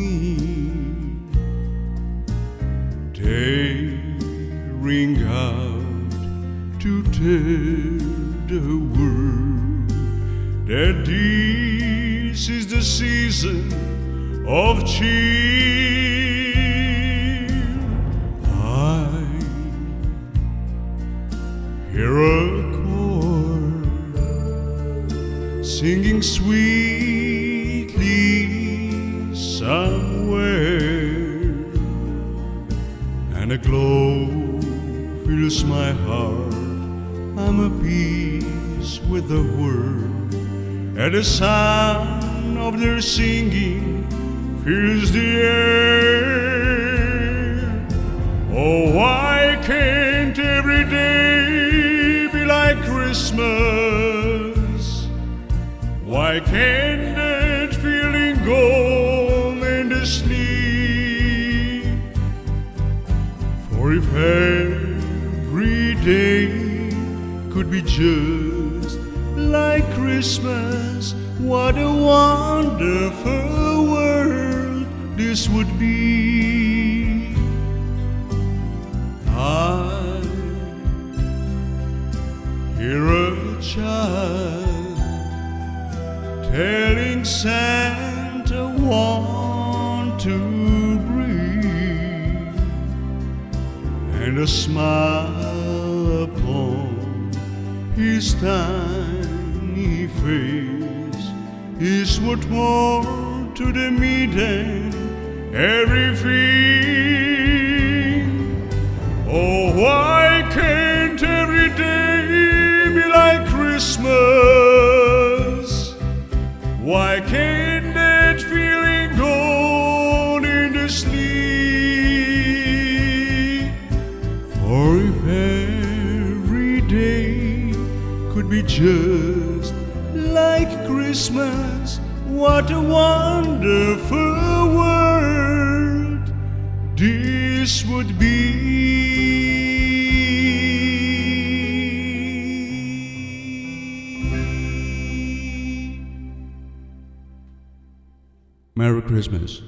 me, daring out to tell the world that this is the season of cheer. I hear a chord singing sweetly somewhere, and a glow fills my heart. I'm at peace with the world, and the sound of their singing fills the air. Oh, why can't every day be like Christmas? Why can't that feeling go into sleep? For if every day could be just like Christmas, what a wonderful world this would be. I hear a child telling Santa want to breathe, and a smile upon his tiny face is worth more to the meat and everything. Oh, why can't every day be like Christmas? Why can't that feeling go into sleep? For if every day could be just like Christmas, what a wonderful world this would be. Merry Christmas.